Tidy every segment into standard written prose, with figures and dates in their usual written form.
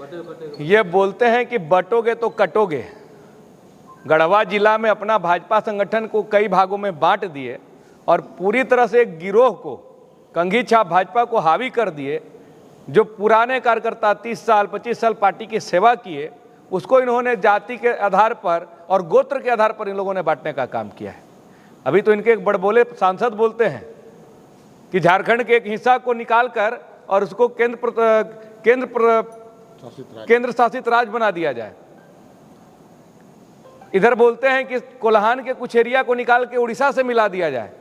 ये बोलते हैं कि बटोगे तो कटोगे। गढ़वा जिला में अपना भाजपा संगठन को कई भागों में बांट दिए और पूरी तरह से एक गिरोह को, कंघी छाप भाजपा को हावी कर दिए। जो पुराने कार्यकर्ता 30 साल 25 साल पार्टी की सेवा किए, उसको इन्होंने जाति के आधार पर और गोत्र के आधार पर इन लोगों ने बांटने का काम किया है। अभी तो इनके एक बड़बोले सांसद बोलते हैं कि झारखंड के एक हिस्सा को निकालकर और उसको केंद्र शासित राज्य बना दिया जाए। इधर बोलते हैं कि कोल्हान के कुछ एरिया को निकाल के उड़ीसा से मिला दिया जाए।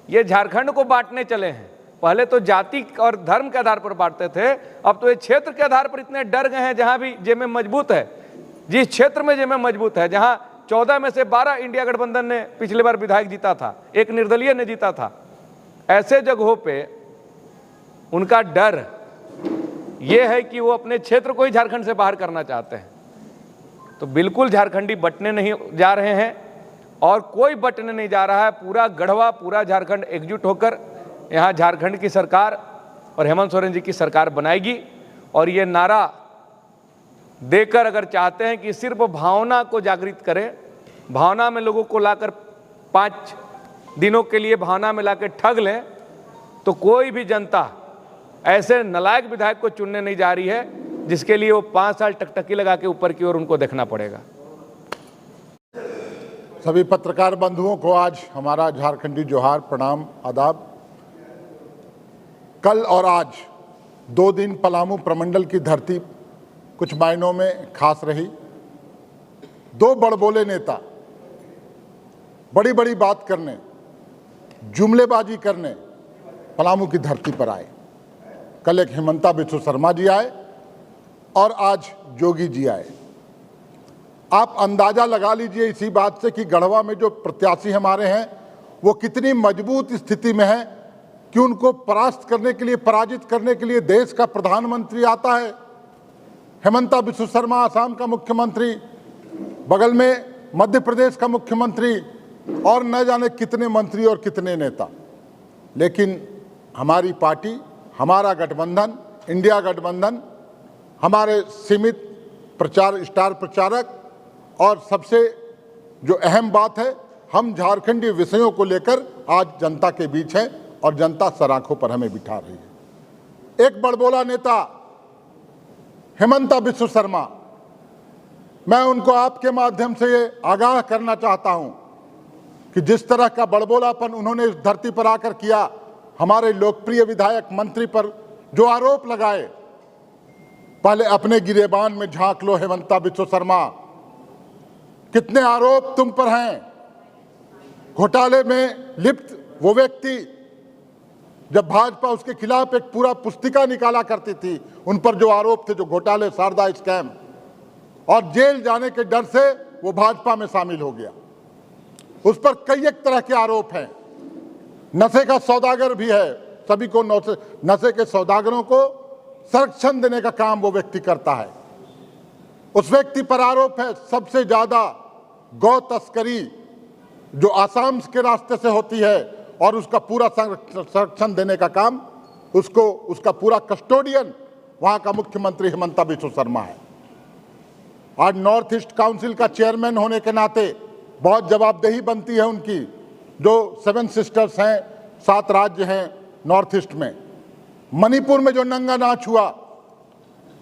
ये झारखंड को बांटने चले हैं। पहले तो जाति और धर्म के आधार पर बांटते थे, अब तो ये क्षेत्र के आधार पर इतने डर गए हैं। जहां भी जेएमएम मजबूत है, जिस क्षेत्र में जेएमएम मजबूत है, जहां 14 में से 12 इंडिया गठबंधन ने पिछली बार विधायक जीता था, एक निर्दलीय ने जीता था, ऐसे जगहों पे उनका डर ये है कि वो अपने क्षेत्र को ही झारखंड से बाहर करना चाहते हैं। तो बिल्कुल झारखंडी बटने नहीं जा रहे हैं और कोई बटने नहीं जा रहा है। पूरा गढ़वा, पूरा झारखंड एकजुट होकर यहाँ झारखंड की सरकार और हेमंत सोरेन जी की सरकार बनाएगी। और ये नारा देकर अगर चाहते हैं कि सिर्फ भावना को जागृत करें, भावना में लोगों को लाकर 5 दिनों के लिए भावना में लाकर ठग लें, तो कोई भी जनता ऐसे नालायक विधायक को चुनने नहीं जा रही है जिसके लिए वो 5 साल टकटकी लगा के ऊपर की ओर उनको देखना पड़ेगा। सभी पत्रकार बंधुओं को आज हमारा झारखंडी जोहार, प्रणाम, आदाब। कल और आज 2 दिन पलामू प्रमंडल की धरती कुछ मायनों में खास रही। 2 बड़बोले नेता बड़ी बड़ी बात करने, जुमलेबाजी करने पलामू की धरती पर आए। कल एक हेमंता बिस्व शर्मा जी आए और आज जोगी जी आए। आप अंदाजा लगा लीजिए इसी बात से कि गढ़वा में जो प्रत्याशी हमारे हैं वो कितनी मजबूत स्थिति में है कि उनको परास्त करने के लिए, पराजित करने के लिए देश का प्रधानमंत्री आता है, हेमंता बिस्व शर्मा आसाम का मुख्यमंत्री, बगल में मध्य प्रदेश का मुख्यमंत्री और न जाने कितने मंत्री और कितने नेता। लेकिन हमारी पार्टी, हमारा गठबंधन, इंडिया गठबंधन, हमारे सीमित प्रचार स्टार प्रचारक और सबसे जो अहम बात है, हम झारखंडी विषयों को लेकर आज जनता के बीच हैं और जनता सराखों पर हमें बिठा रही है। एक बड़बोला नेता हेमंता बिस्व शर्मा, मैं उनको आपके माध्यम से ये आगाह करना चाहता हूं कि जिस तरह का बड़बोलापन उन्होंने इस धरती पर आकर किया, हमारे लोकप्रिय विधायक मंत्री पर जो आरोप लगाए, पहले अपने गिरेबान में झांक लो हेमंता बिस्व शर्मा, कितने आरोप तुम पर हैं। घोटाले में लिप्त वो व्यक्ति, जब भाजपा उसके खिलाफ एक पूरा पुस्तिका निकाला करती थी, उन पर जो आरोप थे, जो घोटाले, शारदा स्कैम, और जेल जाने के डर से वो भाजपा में शामिल हो गया। उस पर कई एक तरह के आरोप हैं। नशे का सौदागर भी है। सभी को नशे के सौदागरों को संरक्षण देने का काम वो व्यक्ति करता है। उस व्यक्ति पर आरोप है सबसे ज्यादा गौ तस्करी जो आसाम के रास्ते से होती है और उसका पूरा संरक्षण देने का काम उसका पूरा कस्टोडियन वहां का मुख्यमंत्री हेमंता बिस्व शर्मा है। आज नॉर्थ ईस्ट काउंसिल का चेयरमैन होने के नाते बहुत जवाबदेही बनती है उनकी। जो 7 सिस्टर्स हैं, 7 राज्य हैं नॉर्थ ईस्ट में, मणिपुर में जो नंगा नाच हुआ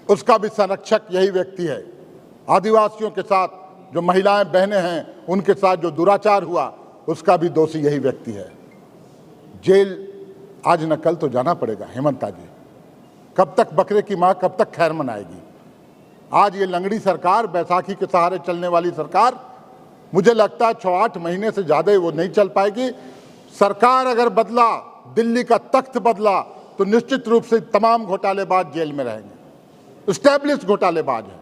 उसका भी संरक्षक यही व्यक्ति है। आदिवासियों के साथ जो महिलाएं बहनें हैं उनके साथ जो दुराचार हुआ उसका भी दोषी यही व्यक्ति है। जेल आज न कल तो जाना पड़ेगा। हेमंता जी, कब तक बकरे की मां, कब तक खैर मनाएगी? आज ये लंगड़ी सरकार, बैसाखी के सहारे चलने वाली सरकार, मुझे लगता है 6-8 महीने से ज्यादा वो नहीं चल पाएगी। सरकार अगर बदला, दिल्ली का तख्त बदला, तो निश्चित रूप से तमाम घोटालेबाज जेल में रहेंगे। एस्टैब्लिश घोटालेबाज है,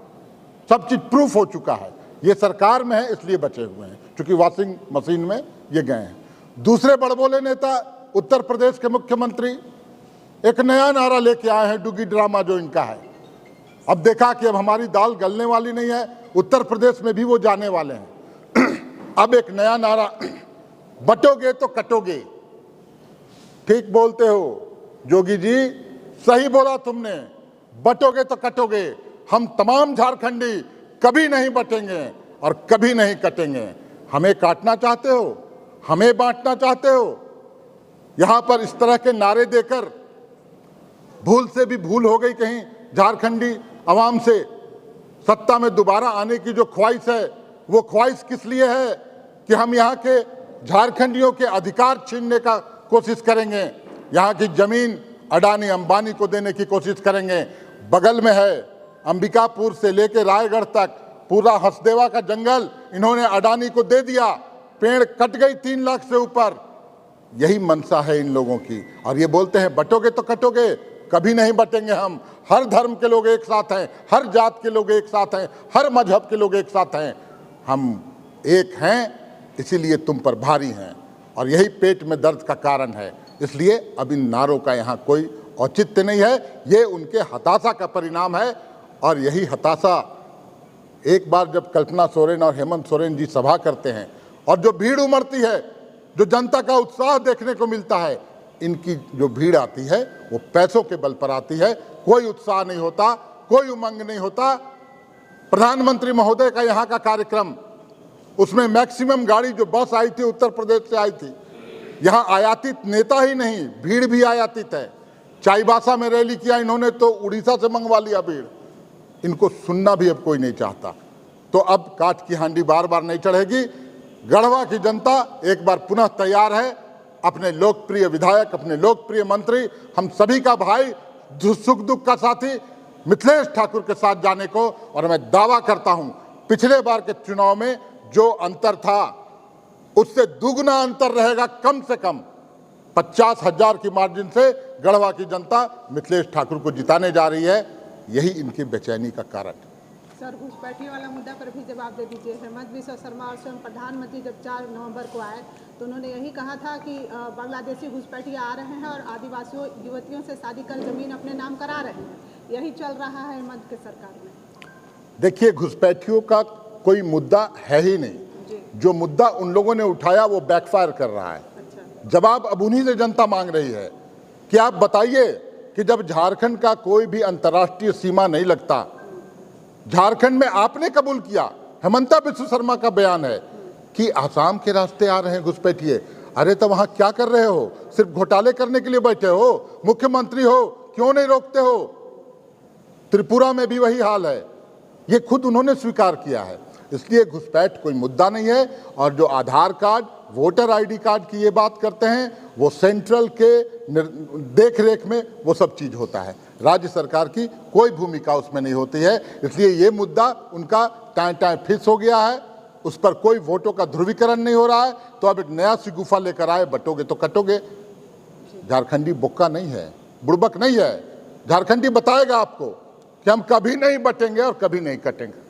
सब चीज प्रूफ हो चुका है। ये सरकार में है इसलिए बचे हुए हैं, क्योंकि वॉशिंग मशीन में ये गए हैं। दूसरे बड़बोले नेता उत्तर प्रदेश के मुख्यमंत्री एक नया नारा लेके आए हैं, डुगी ड्रामा जो इनका है। अब देखा कि अब हमारी दाल गलने वाली नहीं है, उत्तर प्रदेश में भी वो जाने वाले हैं। अब एक नया नारा, बटोगे तो कटोगे। ठीक बोलते हो जोगी जी, सही बोला तुमने, बटोगे तो कटोगे। हम तमाम झारखंडी कभी नहीं बटेंगे और कभी नहीं कटेंगे। हमें काटना चाहते हो, हमें बांटना चाहते हो, यहां पर इस तरह के नारे देकर भूल से भी भूल हो गई कहीं झारखंडी आवाम से सत्ता में दोबारा आने की जो ख्वाहिश है, वो ख्वाहिश किस लिए है कि हम यहाँ के झारखंडियों के अधिकार छीनने का कोशिश करेंगे, यहाँ की जमीन अडानी अंबानी को देने की कोशिश करेंगे। बगल में है अंबिकापुर से लेकर रायगढ़ तक पूरा हंसदेवा का जंगल इन्होंने अडानी को दे दिया, पेड़ कट गई 3 लाख से ऊपर। यही मंशा है इन लोगों की और ये बोलते हैं बटोगे तो कटोगे, कभी नहीं बटेंगे हम। हर धर्म के लोग एक साथ हैं, हर जात के लोग एक साथ हैं, हर मजहब के लोग एक साथ हैं। हम एक हैं, इसीलिए तुम पर भारी हैं और यही पेट में दर्द का कारण है। इसलिए अब इन नारों का यहाँ कोई औचित्य नहीं है, ये उनके हताशा का परिणाम है। और यही हताशा एक बार जब कल्पना सोरेन और हेमंत सोरेन जी सभा करते हैं और जो भीड़ उमड़ती है, जो जनता का उत्साह देखने को मिलता है, इनकी जो भीड़ आती है वो पैसों के बल पर आती है। कोई उत्साह नहीं होता, कोई उमंग नहीं होता। प्रधानमंत्री महोदय का यहाँ का कार्यक्रम, उसमें मैक्सिमम गाड़ी जो बस आई थी उत्तर प्रदेश से आई थी। यहाँ आयातित नेता ही नहीं, भीड़ भी आयातित है। चाईबासा में रैली किया इन्होंने तो उड़ीसा से मंगवा लिया भीड़। इनको सुनना भी अब कोई नहीं चाहता। तो अब काठ की हांडी बार बार नहीं चढ़ेगी। गढ़वा की जनता एक बार पुनः तैयार है अपने लोकप्रिय विधायक, अपने लोकप्रिय मंत्री, हम सभी का भाई, सुख दुख का साथी मिथिलेश ठाकुर के साथ जाने को। और मैं दावा करता हूं पिछले बार के चुनाव में जो अंतर था उससे दुगना अंतर रहेगा, कम से कम 50,000 की मार्जिन से गढ़वा की जनता मिथिलेश ठाकुर को जिताने जा रही है। यही इनकी बेचैनी का कारण है। सर, घुसपैठी वाला मुद्दा पर भी जवाब दे दीजिए। हेमंत बिस्वा शर्मा और स्वयं प्रधानमंत्री जब 4 नवंबर को आए तो उन्होंने यही कहा था कि बांग्लादेशी घुसपैठी आ रहे हैं और आदिवासियों युवतियों से शादी कर जमीन अपने नाम करा रहे हैं। यही चल रहा है हेमंत के सरकार में। देखिए, घुसपैठियों का कोई मुद्दा है ही नहीं। जो मुद्दा उन लोगों ने उठाया वो बैकफायर कर रहा है। जवाब अब उन्हीं से जनता मांग रही है कि आप बताइए कि जब झारखंड का कोई भी अंतर्राष्ट्रीय सीमा नहीं लगता, झारखंड में आपने कबूल किया, हेमंता बिस्वा शर्मा का बयान है कि आसाम के रास्ते आ रहे हैं घुसपैठिए। अरे तो वहां क्या कर रहे हो? सिर्फ घोटाले करने के लिए बैठे हो? मुख्यमंत्री हो, क्यों नहीं रोकते हो? त्रिपुरा में भी वही हाल है, ये खुद उन्होंने स्वीकार किया है। इसलिए घुसपैठ कोई मुद्दा नहीं है। और जो आधार कार्ड, वोटर आईडी कार्ड की ये बात करते हैं, वो सेंट्रल के देख रेख में वो सब चीज होता है, राज्य सरकार की कोई भूमिका उसमें नहीं होती है। इसलिए ये मुद्दा उनका टाइम फिक्स हो गया है, उस पर कोई वोटों का ध्रुवीकरण नहीं हो रहा है। तो अब एक नया सिगुफा लेकर आए, बटोगे तो कटोगे। झारखंडी बोका नहीं है, बुड़बक नहीं है। झारखंडी बताएगा आपको कि हम कभी नहीं बटेंगे और कभी नहीं कटेंगे।